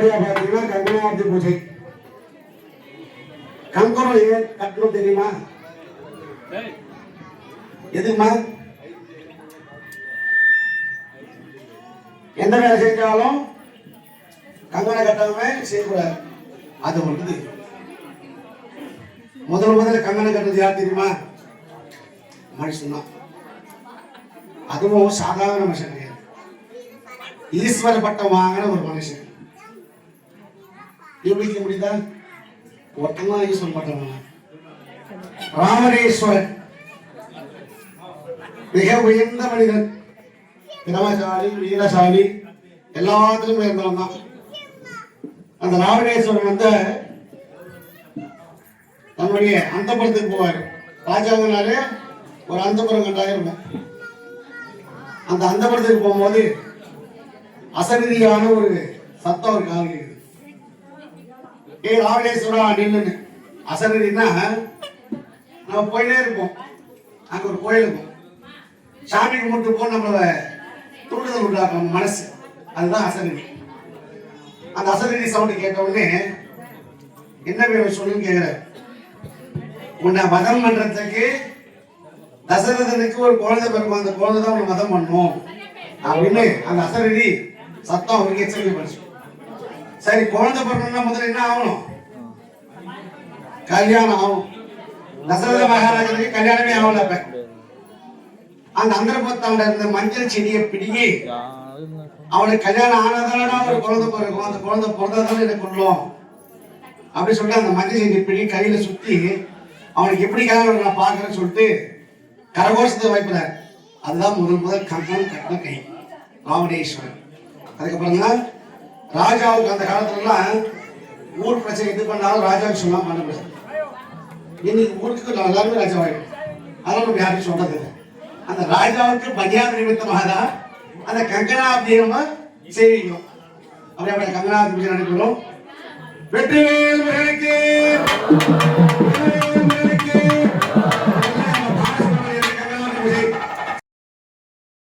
அடுத்தபடியா பார்த்தீங்கன்னா கங்கனார்த்தி பூஜை. கங்கணம் ஏன் கட்டணும் தெரியுமா? எதுமா? எந்த வேலை செஞ்சாலும் கங்கணம் கட்டாம செய்யக்கூடாது. அது ஒன்று. முதல்ல கங்கணம் கட்டுறது யார் தெரியுமா? மனுஷன் தான். அதுவும் சாதாரண மனுஷன் கிடையாது, ஈஸ்வர பட்டம் வாங்கின ஒரு மனுஷன். யூபிக்க முடியுதா? ஒருத்தந்தான் ஈஸ்வர பட்டம் வாங்க. ராமரேஸ்வரன் மிக உயர்ந்த மனிதன், திறமசாலி, வீரசாலி, எல்லாத்திலும் உயர்ந்தவன் தான். அந்த ராமரேஸ்வரன் வந்து நம்முடைய அந்தப்புறத்துக்கு போவார். ராஜாங்கனாலே ஒரு அந்தப்புறம் கண்டாயிருக்கும். அந்த அந்தப்புறத்துக்கு போகும்போது அசரீதியான ஒரு சத்தம் ஒரு காது கேக்குது. ராமேஸ்வரா நின்னு. அசரீதினா நம்ம போயிட்டே இருப்போம், அங்க ஒரு கோயில் இருக்கும், சாமி கும்பிட்டு போ நம்மள தூண்டுதல் உண்டாக்கும் மனசு, அதுதான் அசரீதி. அந்த அசரீதி சவுண்ட் கேட்ட உடனே என்ன வேணும் சொல்லுன்னு கேக்குற. உன்னை மதம் பண்றதுக்கு தசரதனுக்கு ஒரு குழந்தை பிறக்கும், அந்த குழந்தை தான் உன்னை மதம் பண்ணும் அப்படின்னு அந்த அசரீதி சத்தம் அவருக்கு எச்சரிக்கை பண்ணுச்சு. சரி, குழந்தை பிறக்கணும்னா முதல்ல என்ன ஆகணும்? கல்யாணம் ஆகும். தசரத மகாராஜனுக்கு கல்யாணமே ஆகல. அப்ப அந்த அந்தரபுரத்தாண்ட இருந்த மஞ்சள் செடியை பிடிங்கி அவனுக்கு கல்யாணம் ஆனதானா ஒரு குழந்தை பிறக்கும், அந்த குழந்தை பிறந்தாதானே எனக்கு கொள்ளும் அப்படி சொல்லிட்டு அந்த மஞ்சள் செடியை பிடி கையில சுத்தி அவனுக்கு எப்படி கல்யாணம் நான் பாக்குறேன்னு சொல்லிட்டு கரகோஷத்தை வைப்பினார். அதுதான் முதல் கங்கணம் கட்டின கை ராமரேஸ்வரன். அதுக்கப்புறம் தான் ராஜாவுக்கு அந்த காலத்துலலாம் ஊர் பிரச்சனை இது பண்ணாலும் ராஜாவுக்கு சொன்னா பண்ணக்கூடாது. இன்னைக்கு ஊருக்கு எல்லாருமே ராஜாவாயிடும், அதெல்லாம் நம்ம யாருக்கும் சொல்றது இல்லை. அந்த ராஜாவுக்கு மரியாதை நிமித்தமாக தான் அந்த கங்கனாப்தியை நம்ம செய்விக்கிறோம். அப்படியே கங்கனாப்தி நடைபெறும். வெற்றிவேல் மகனுக்கு